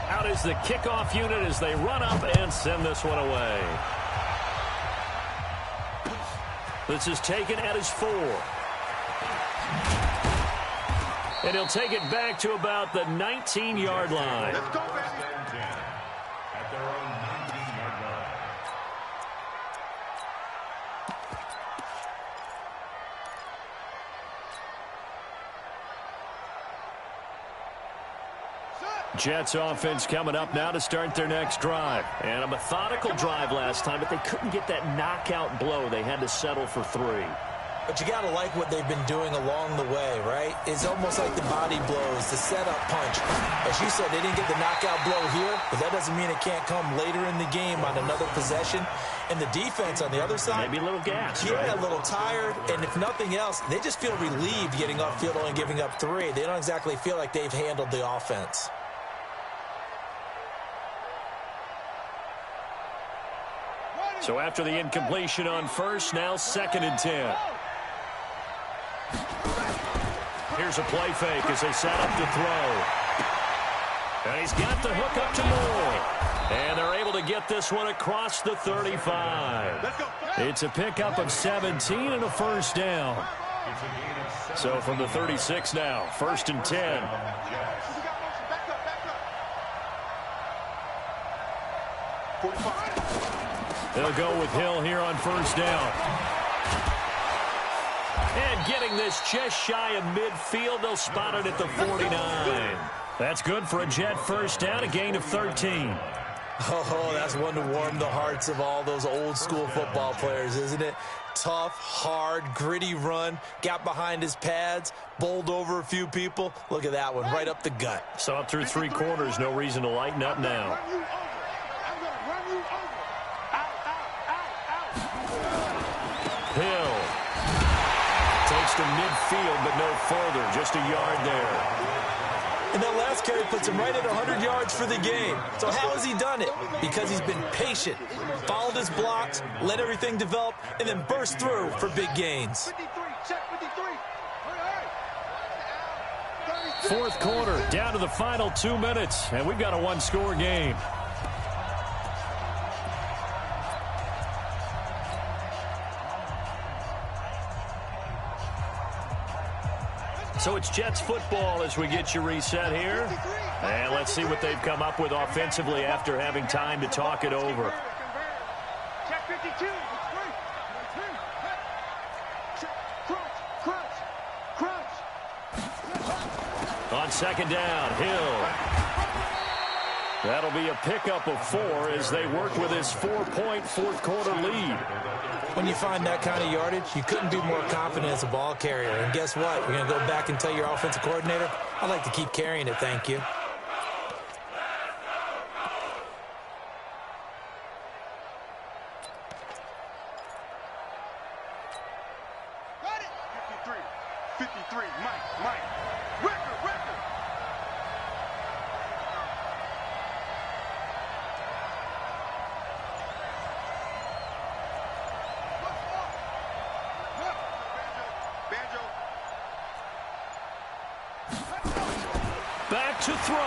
Out is the kickoff unit as they run up and send this one away. This is taken at his 4. And he'll take it back to about the 19-yard line. Let's go, baby. At their own 19-yard line. Jets offense coming up now to start their next drive. And a methodical drive last time, but they couldn't get that knockout blow. They had to settle for 3. But you got to like what they've been doing along the way, right? It's almost like the body blows, the setup punch. As you said, they didn't get the knockout blow here, but that doesn't mean it can't come later in the game on another possession. And the defense on the other side, maybe a little gas, yeah, right? A little tired. And if nothing else, they just feel relieved getting upfield only giving up 3. They don't exactly feel like they've handled the offense. So after the incompletion on first, now 2nd and 10. Here's a play fake as they set up to throw. And he's got the hook up to Moore. And they're able to get this one across the 35. It's a pickup of 17 and a first down. So from the 36 now, 1st and 10. They'll go with Hill here on first down. And getting this just shy of midfield, they'll spot it at the 49. That's good for a Jet first down, a gain of 13. Oh, that's one to warm the hearts of all those old school football players, isn't it? Tough, hard, gritty run, got behind his pads, bowled over a few people. Look at that one, right up the gut. Saw it through 3 quarters, no reason to lighten up now. Hill takes to midfield, but no further, just a yard there. And that last carry puts him right at 100 yards for the game. So how has he done it? Because he's been patient, followed his blocks, let everything develop, and then burst through for big gains. 4th quarter, down to the final 2 minutes, and we've got a 1-score game. So it's Jets football as we get you reset here. And let's see what they've come up with offensively after having time to talk it over. On 2nd down, Hill. That'll be a pickup of 4 as they work with his 4-point 4th quarter lead. When you find that kind of yardage, you couldn't be more confident as a ball carrier. And guess what? You're going to go back and tell your offensive coordinator, I'd like to keep carrying it, thank you. Got it. 53, Mike. Record. Back to throw.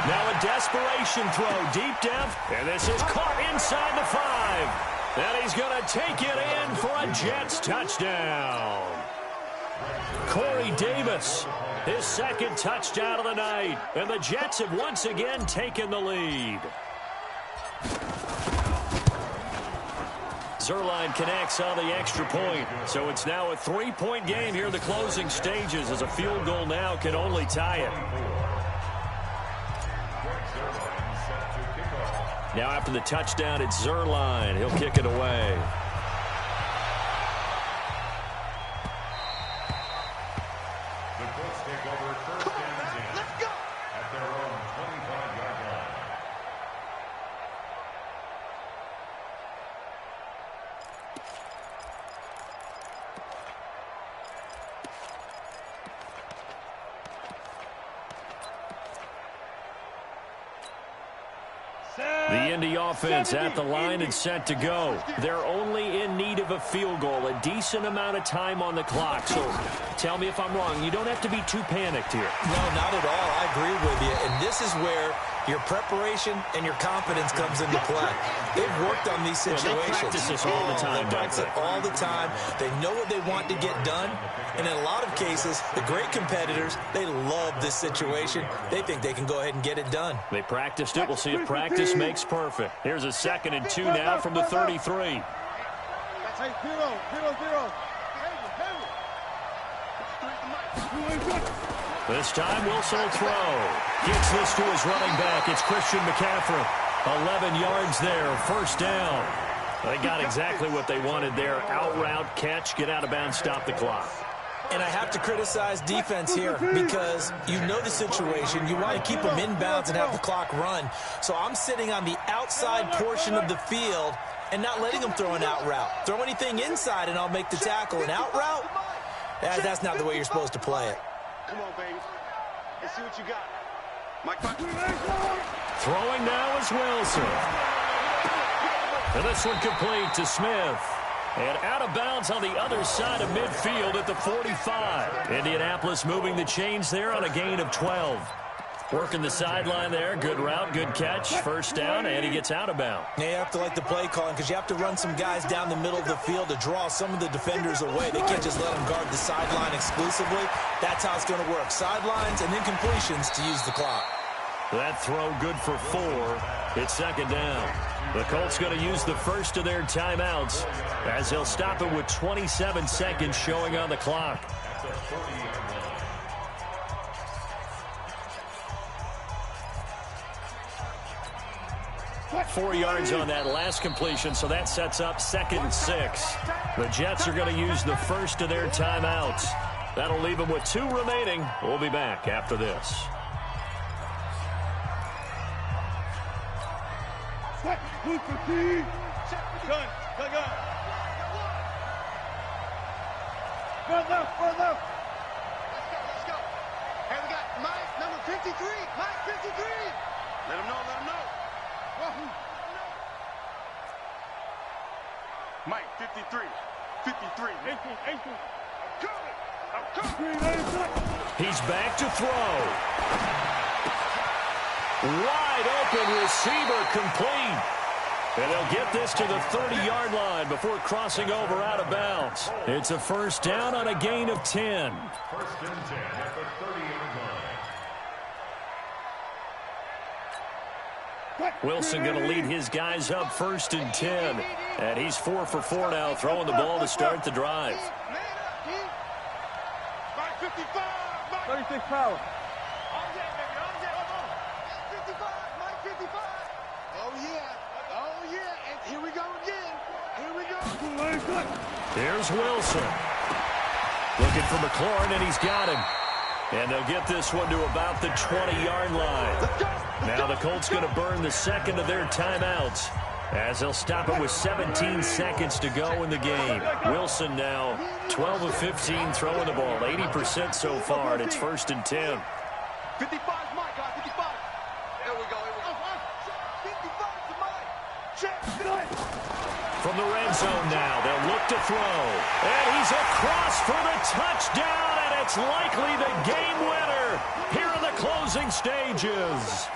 Now a desperation throw deep depth, and this is caught inside the 5. And he's going to take it in for a Jets touchdown. Corey Davis His second touchdown of the night. And the Jets have once again taken the lead. Zuerlein connects on the extra point. So it's now a 3-point game here in the closing stages, as a field goal now can only tie it. Now after the touchdown, it's Zuerlein. He'll kick it away. The Colts take over first and 10. Let's go. At their own 25-yard line. The Indy offense at the line and set to go. They're only in need of a field goal, a decent amount of time on the clock. So tell me if I'm wrong. You don't have to be too panicked here. No, not at all. I agree with you. And this is where your preparation and your confidence comes into play. They've worked on these situations. They practice this all the time. They practice it all the time. They know what they want to get done. And in a lot of cases, the great competitors, they love this situation. They think they can go ahead and get it done. They practiced it. We'll see if practice makes perfect. Here's a 2nd and 2 now from the 33. This time, Wilson will throw. Gets this to his running back. It's Christian McCaffrey. 11 yards there. First down. They got exactly what they wanted there. Out route, catch, get out of bounds, stop the clock. And I have to criticize defense here because you know the situation. You want to keep them inbounds and have the clock run. So I'm sitting on the outside portion of the field and not letting them throw an out route. Throw anything inside and I'll make the tackle. An out route? That's not the way you're supposed to play it. Come on, baby. Let's see what you got. Throwing now is Wilson. And this one complete to Smith. And out of bounds on the other side of midfield at the 45. Indianapolis moving the chains there on a gain of 12. Working the sideline there. Good route, good catch. First down, and he gets out of bounds. You have to like the play calling because you have to run some guys down the middle of the field to draw some of the defenders away. They can't just let them guard the sideline exclusively. That's how it's going to work. Sidelines and then completions to use the clock. That throw good for 4. It's 2nd down. The Colts going to use the first of their timeouts as they'll stop it with 27 seconds showing on the clock. 4 yards on that last completion, so that sets up 2nd and 6. The Jets are going to use the first of their timeouts. That'll leave them with 2 remaining. We'll be back after this. Let's go. Hey, we got Mike, number 53. Mike, 53. Let him know, Mike, 53. 53. 18. I'm coming. He's back to throw. Wide open receiver complete. And they'll get this to the 30-yard line before crossing over out of bounds. It's a first down on a gain of 10. First and 10 at the 30-yard line. Wilson going to lead his guys up 1st and 10. And he's 4 for 4 now, throwing the ball to start the drive. Mike, 55. 36 power. Mike, 55. Oh, yeah. And here we go again. Here's Wilson. Looking for McLaurin, and he's got him. And they'll get this one to about the 20-yard line. Now the Colts going to burn the 2nd of their timeouts as they'll stop it with 17 seconds to go in the game. Wilson now 12 of 15 throwing the ball, 80% so far, and it's 1st and 10. 55 is Mike, 55. There we go. 55 to Mike. Check. From the red zone now, they'll look to throw. And he's across for the touchdown, and it's likely the game winner here in the closing stages.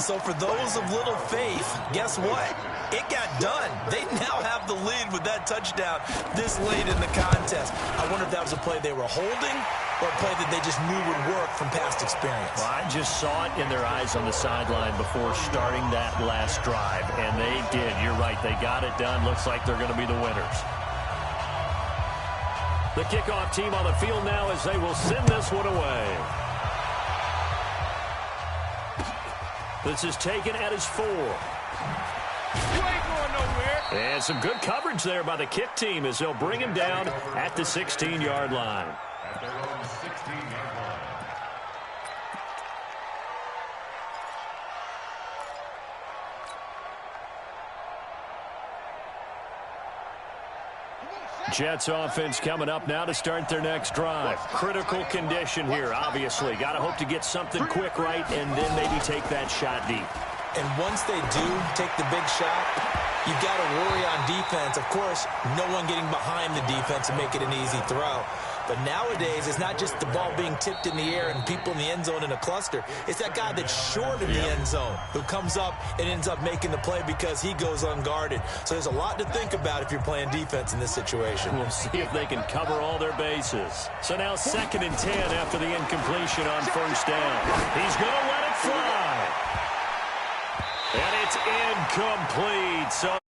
So for those of little faith, guess what? It got done. They now have the lead with that touchdown this late in the contest. I wonder if that was a play they were holding or a play that they just knew would work from past experience. Well, I just saw it in their eyes on the sideline before starting that last drive, and they did. You're right. They got it done. Looks like they're going to be the winners. The kickoff team on the field now as they will send this one away. This is taken at his 4. You ain't going nowhere. And some good coverage there by the kick team as they'll bring him down at the 16-yard line. At their own 16-yard line. Jets offense coming up now to start their next drive. Critical condition here, obviously. Got to hope to get something quick right and then maybe take that shot deep. And once they do take the big shot, you've got to worry on defense. Of course, no one getting behind the defense and make it an easy throw. But nowadays, it's not just the ball being tipped in the air and people in the end zone in a cluster. It's that guy that's short of the end zone who comes up and ends up making the play because he goes unguarded. So there's a lot to think about if you're playing defense in this situation. We'll see if they can cover all their bases. So now 2nd and 10 after the incompletion on first down. He's going to let it fly. And it's incomplete. So